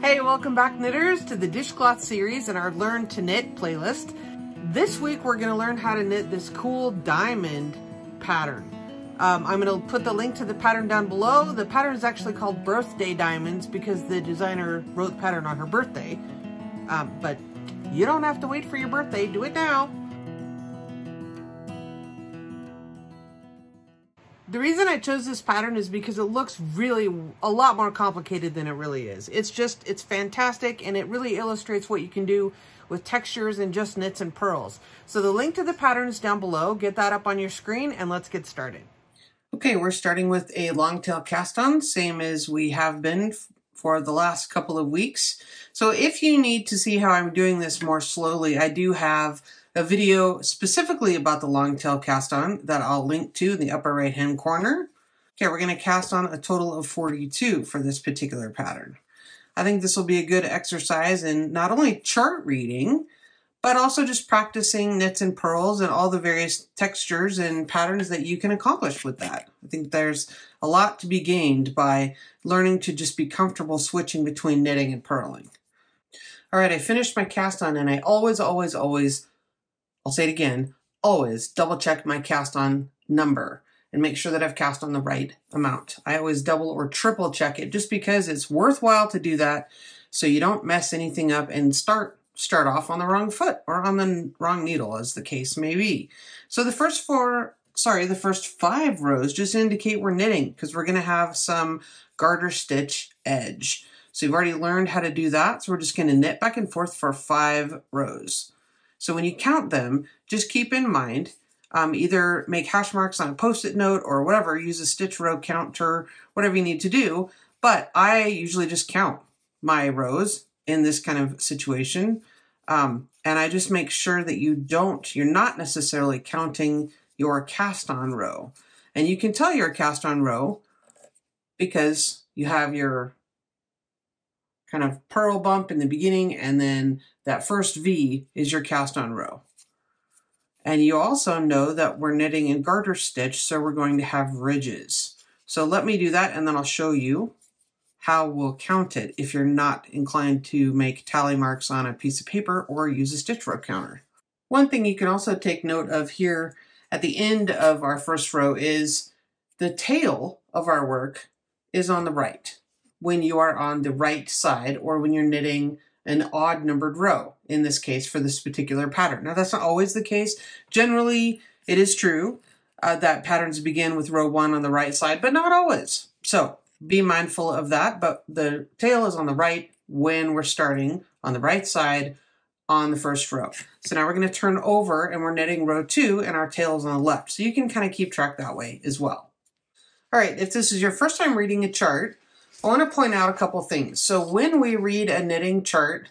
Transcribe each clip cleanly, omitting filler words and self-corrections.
Hey, welcome back knitters to the Dishcloth series and our Learn to Knit playlist. This week we're going to learn how to knit this cool diamond pattern. I'm going to put the link to the pattern down below. The pattern is actually called Birthday Diamonds because the designer wrote the pattern on her birthday. But you don't have to wait for your birthday, do it now. The reason I chose this pattern is because it looks really a lot more complicated than it really is. It's fantastic, and it really illustrates what you can do with textures and just knits and purls. So the link to the pattern is down below. Get that up on your screen and let's get started. Okay, we're starting with a long tail cast on, same as we have been for the last couple of weeks. So if you need to see how I'm doing this more slowly, I do have a video specifically about the long tail cast on that I'll link to in the upper right hand corner. Okay, we're going to cast on a total of 42 for this particular pattern. I think this will be a good exercise in not only chart reading, but also just practicing knits and purls and all the various textures and patterns that you can accomplish with that. I think there's a lot to be gained by learning to just be comfortable switching between knitting and purling. All right, I finished my cast on, and I always, I'll say it again, always double check my cast on number and make sure that I've cast on the right amount. I always double or triple check it just because it's worthwhile to do that so you don't mess anything up and start off on the wrong foot or on the wrong needle, as the case may be. So the first five rows just indicate we're knitting because we're going to have some garter stitch edge. So you've already learned how to do that. So we're just going to knit back and forth for 5 rows. So when you count them, just keep in mind, either make hash marks on a Post-it note or whatever, use a stitch row counter, whatever you need to do. But I usually just count my rows in this kind of situation. And I just make sure that you're not necessarily counting your cast on row. And you can tell you're a cast on row because you have your kind of purl bump in the beginning, and then that first V is your cast on row. And you also know that we're knitting in garter stitch, so we're going to have ridges. So let me do that, and then I'll show you how we'll count it if you're not inclined to make tally marks on a piece of paper or use a stitch row counter. One thing you can also take note of here at the end of our first row is the tail of our work is on the right when you are on the right side, or when you're knitting an odd numbered row, in this case for this particular pattern. Now that's not always the case. Generally, it is true that patterns begin with row 1 on the right side, but not always. So be mindful of that, but the tail is on the right when we're starting on the right side on the first row. So now we're going to turn over and we're knitting row 2 and our tail is on the left. So you can kind of keep track that way as well. All right, if this is your first time reading a chart, I want to point out a couple things. So when we read a knitting chart,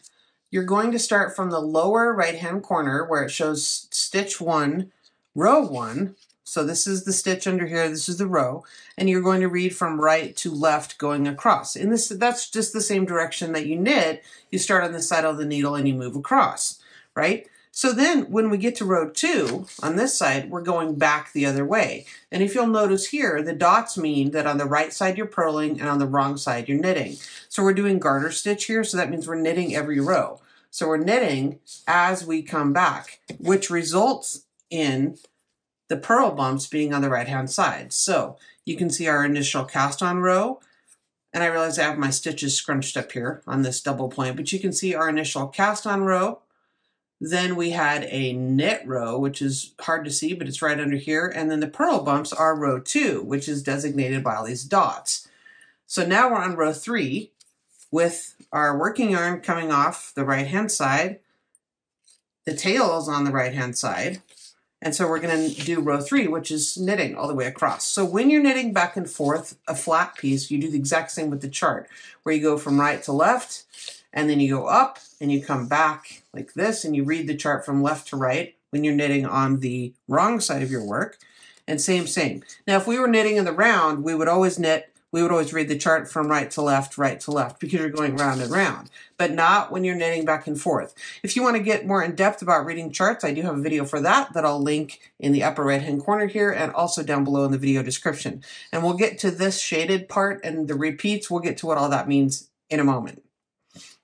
you're going to start from the lower right-hand corner where it shows stitch 1, row 1. So this is the stitch under here, this is the row, and you're going to read from right to left going across. And that's just the same direction that you knit. You start on the side of the needle and you move across, right? So then when we get to row 2, on this side, we're going back the other way. And if you'll notice here, the dots mean that on the right side you're purling and on the wrong side you're knitting. So we're doing garter stitch here, so that means we're knitting every row. So we're knitting as we come back, which results in the purl bumps being on the right-hand side. So you can see our initial cast on row, and I realize I have my stitches scrunched up here on this double point, but you can see our initial cast on row. Then we had a knit row, which is hard to see, but it's right under here. And then the purl bumps are row 2, which is designated by all these dots. So now we're on row 3 with our working yarn coming off the right-hand side. The tail is on the right-hand side. And so we're going to do row 3, which is knitting all the way across. So when you're knitting back and forth a flat piece, you do the exact same with the chart, where you go from right to left, and then you go up and you come back like this, and you read the chart from left to right when you're knitting on the wrong side of your work. And same. Now, if we were knitting in the round, we would always read the chart from right to left, because you're going round and round, but not when you're knitting back and forth. If you want to get more in depth about reading charts, I do have a video for that I'll link in the upper right hand corner here and also down below in the video description. And we'll get to this shaded part and the repeats. We'll get to what all that means in a moment.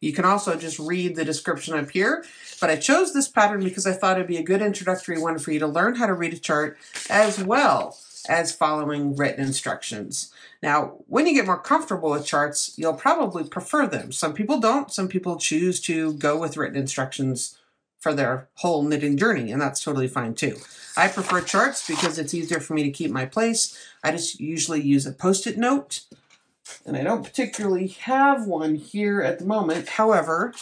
You can also just read the description up here, but I chose this pattern because I thought it'd be a good introductory one for you to learn how to read a chart as well as following written instructions. Now, when you get more comfortable with charts, you'll probably prefer them. Some people don't. Some people choose to go with written instructions for their whole knitting journey, and that's totally fine too. I prefer charts because it's easier for me to keep my place. I just usually use a Post-it note, and I don't particularly have one here at the moment. However,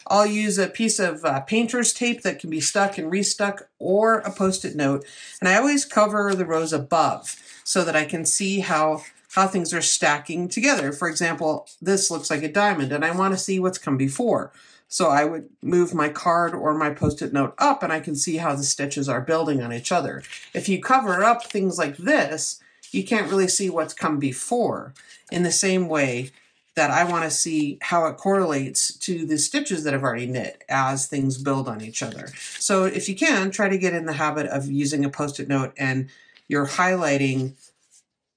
I'll use a piece of painter's tape that can be stuck and restuck, or a Post-it note. And I always cover the rows above so that I can see how things are stacking together. For example, this looks like a diamond and I want to see what's come before. So I would move my card or my Post-it note up and I can see how the stitches are building on each other. If you cover up things like this, you can't really see what's come before. In the same way that I want to see how it correlates to the stitches that I've already knit as things build on each other. So if you can, try to get in the habit of using a Post-it note and you're highlighting,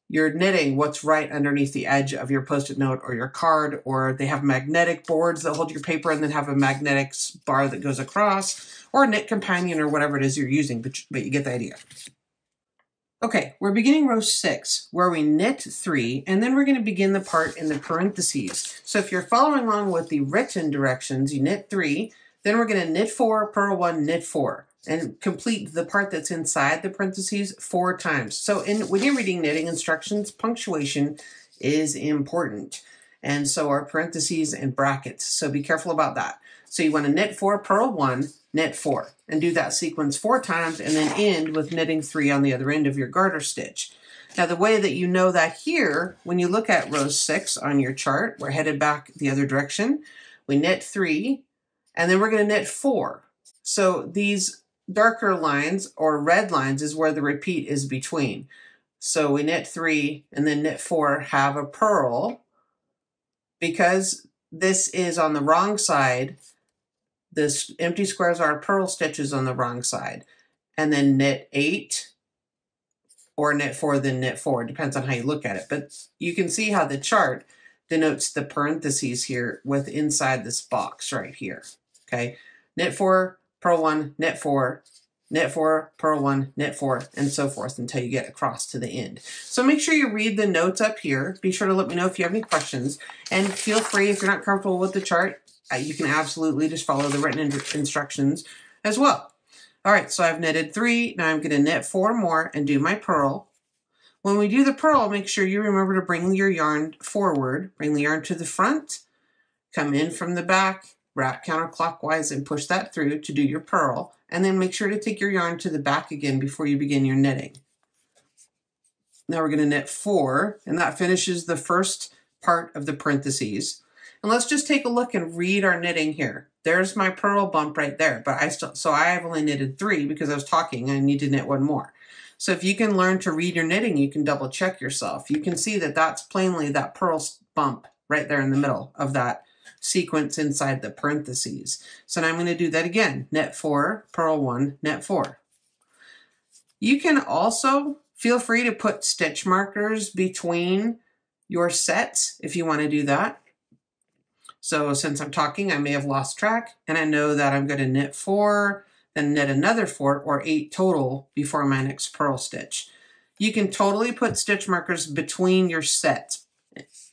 you're knitting what's right underneath the edge of your Post-it note or your card, or they have magnetic boards that hold your paper and then have a magnetic bar that goes across, or a knit companion or whatever it is you're using, but you get the idea. Okay, we're beginning row 6, where we knit 3, and then we're going to begin the part in the parentheses. So if you're following along with the written directions, you knit 3, then we're going to knit 4, purl 1, knit 4, and complete the part that's inside the parentheses 4 times. So when you're reading knitting instructions, punctuation is important, and so are parentheses and brackets. So be careful about that. So you want to knit 4, purl 1, knit 4, and do that sequence 4 times, and then end with knitting 3 on the other end of your garter stitch. Now the way that you know that here, when you look at row 6 on your chart, we're headed back the other direction. We knit 3, and then we're going to knit 4. So these darker lines or red lines is where the repeat is between. So we knit 3 and then knit 4, have a purl. Because this is on the wrong side, this empty squares are purl stitches on the wrong side. And then knit 8 or knit 4, then knit 4. Depends on how you look at it. But you can see how the chart denotes the parentheses here with inside this box right here. Okay, knit 4, purl 1, knit 4, knit 4, purl 1, knit 4, and so forth until you get across to the end. So make sure you read the notes up here. Be sure to let me know if you have any questions. And feel free, if you're not comfortable with the chart, you can absolutely just follow the written instructions as well. All right, so I've knitted 3. Now I'm going to knit 4 more and do my purl. When we do the purl, make sure you remember to bring your yarn forward, bring the yarn to the front, come in from the back, wrap counterclockwise and push that through to do your purl, and then make sure to take your yarn to the back again before you begin your knitting. Now we're going to knit 4, and that finishes the first part of the parentheses. And let's just take a look and read our knitting here. There's my purl bump right there, but I have only knitted 3 because I was talking. I need to knit 1 more. So if you can learn to read your knitting, you can double check yourself. You can see that that's plainly that purl bump right there in the middle of that sequence inside the parentheses. So now I'm going to do that again. Knit 4, purl 1, knit 4. You can also feel free to put stitch markers between your sets if you want to do that. So since I'm talking, I may have lost track, and I know that I'm going to knit 4, then knit another 4, or 8 total before my next purl stitch. You can totally put stitch markers between your sets.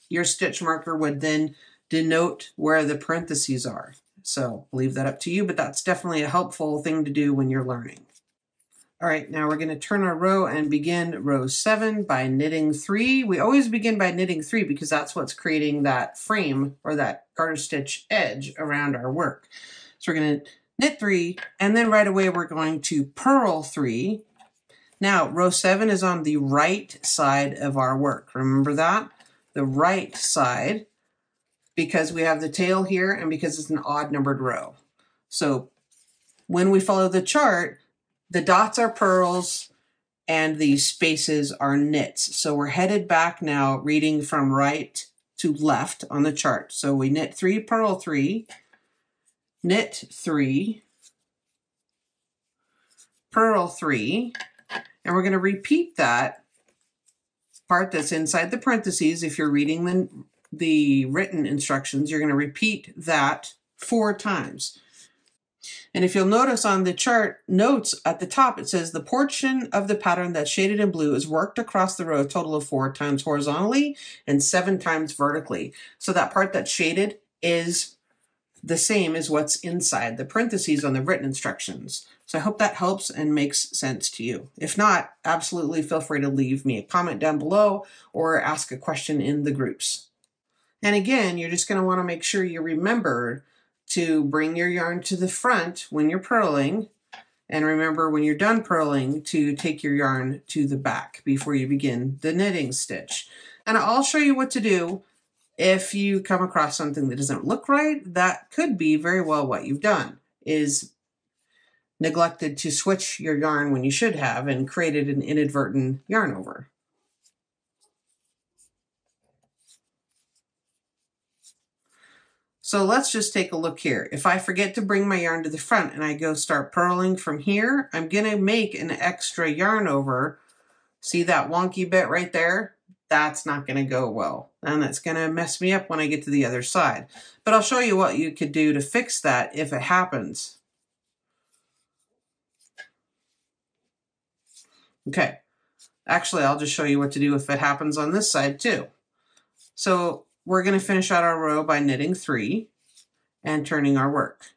Your stitch marker would then denote where the parentheses are. So I'll leave that up to you, but that's definitely a helpful thing to do when you're learning. All right, now we're going to turn our row and begin row 7 by knitting 3. We always begin by knitting 3 because that's what's creating that frame or that garter stitch edge around our work. So we're going to knit 3, and then right away we're going to purl 3. Now, row 7 is on the right side of our work. Remember that? The right side, because we have the tail here and because it's an odd numbered row. So when we follow the chart, the dots are purls and the spaces are knits. So we're headed back now, reading from right to left on the chart. So we knit 3, purl 3, knit 3, purl 3, and we're going to repeat that part that's inside the parentheses if you're reading the written instructions, you're going to repeat that 4 times. And if you'll notice on the chart notes at the top, it says the portion of the pattern that's shaded in blue is worked across the row a total of 4 times horizontally and 7 times vertically. So that part that's shaded is the same as what's inside the parentheses on the written instructions. So I hope that helps and makes sense to you. If not, absolutely feel free to leave me a comment down below or ask a question in the groups. And again, you're just going to want to make sure you remember to bring your yarn to the front when you're purling, and remember when you're done purling to take your yarn to the back before you begin the knitting stitch. And I'll show you what to do if you come across something that doesn't look right. That could be very well what you've done, is neglected to switch your yarn when you should have and created an inadvertent yarn over. So let's just take a look here. If I forget to bring my yarn to the front and I go start purling from here, I'm going to make an extra yarn over. See that wonky bit right there? That's not going to go well. And that's going to mess me up when I get to the other side. But I'll show you what you could do to fix that if it happens. Okay. Actually, I'll just show you what to do if it happens on this side too. So we're going to finish out our row by knitting 3 and turning our work.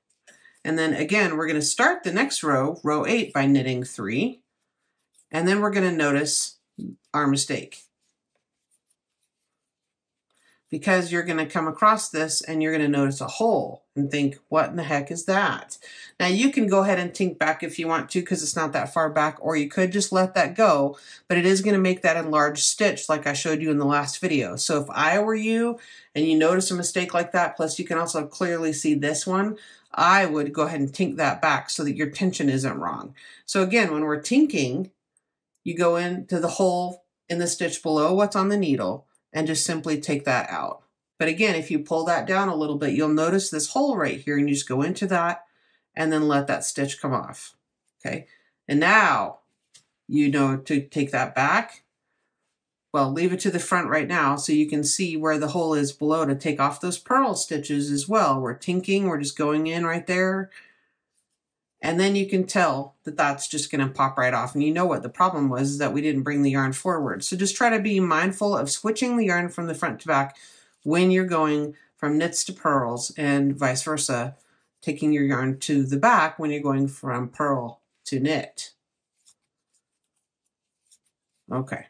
And then again, we're going to start the next row, row 8, by knitting 3. And then we're going to notice our mistake. Because you're going to come across this and you're going to notice a hole and think, what in the heck is that? Now you can go ahead and tink back if you want to, because it's not that far back, or you could just let that go, but it is going to make that enlarged stitch like I showed you in the last video. So if I were you and you notice a mistake like that, plus you can also clearly see this one, I would go ahead and tink that back so that your tension isn't wrong. So again, when we're tinking, you go into the hole in the stitch below what's on the needle and just simply take that out. But again, if you pull that down a little bit, you'll notice this hole right here, and you just go into that and then let that stitch come off. Okay. And now you know to take that back. Well, leave it to the front right now so you can see where the hole is below to take off those purl stitches as well. We're tinking, we're just going in right there. And then you can tell that that's just going to pop right off. And you know what the problem was, is that we didn't bring the yarn forward. So just try to be mindful of switching the yarn from the front to back when you're going from knits to purls, and vice versa, taking your yarn to the back when you're going from purl to knit. Okay.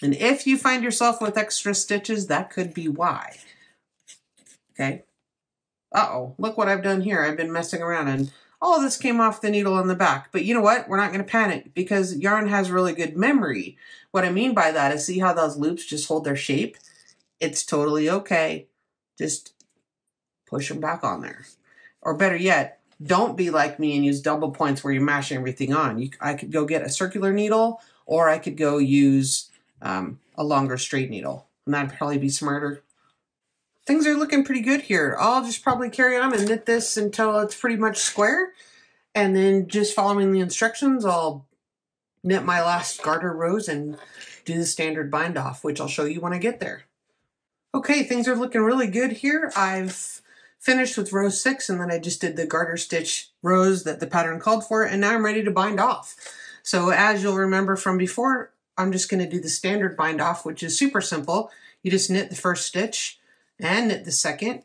And if you find yourself with extra stitches, that could be why. Okay. Uh-oh, look what I've done here. I've been messing around and all this came off the needle on the back. But you know what? We're not going to panic because yarn has really good memory. What I mean by that is, see how those loops just hold their shape? It's totally okay. Just push them back on there. Or better yet, don't be like me and use double points where you're mashing everything on. I could go get a circular needle, or I could go use a longer straight needle. And that'd probably be smarter. Things are looking pretty good here. I'll just probably carry on and knit this until it's pretty much square. And then just following the instructions, I'll knit my last garter rows and do the standard bind off, which I'll show you when I get there. Okay, things are looking really good here. I've finished with row 6, and then I just did the garter stitch rows that the pattern called for, and now I'm ready to bind off. So as you'll remember from before, I'm just going to do the standard bind off, which is super simple. You just knit the first stitch and knit the second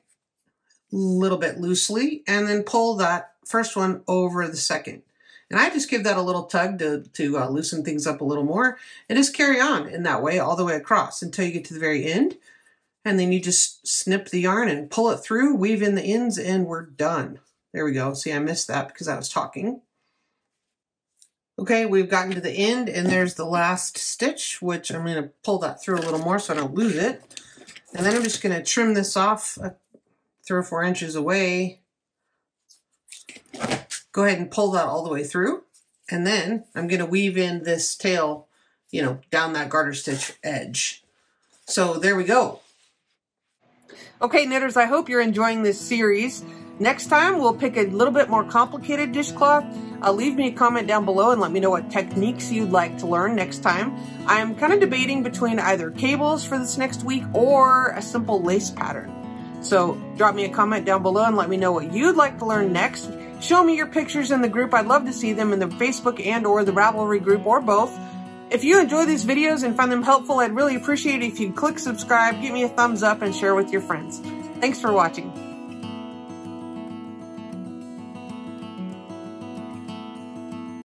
a little bit loosely, and then pull that first one over the second. And I just give that a little tug to loosen things up a little more, and just carry on in that way all the way across until you get to the very end. And then you just snip the yarn and pull it through, weave in the ends, and we're done. There we go. See, I missed that because I was talking. Okay, we've gotten to the end, and there's the last stitch, which I'm going to pull that through a little more so I don't lose it. And then I'm just going to trim this off 3 or 4 inches away. Go ahead and pull that all the way through. And then I'm going to weave in this tail, you know, down that garter stitch edge. So there we go. Okay, knitters, I hope you're enjoying this series. Next time, we'll pick a little bit more complicated dishcloth. Leave me a comment down below and let me know what techniques you'd like to learn next time. I'm kind of debating between either cables for this next week or a simple lace pattern. So drop me a comment down below and let me know what you'd like to learn next. Show me your pictures in the group. I'd love to see them in the Facebook and or the Ravelry group, or both. If you enjoy these videos and find them helpful, I'd really appreciate it if you'd click subscribe, give me a thumbs up, and share with your friends. Thanks for watching.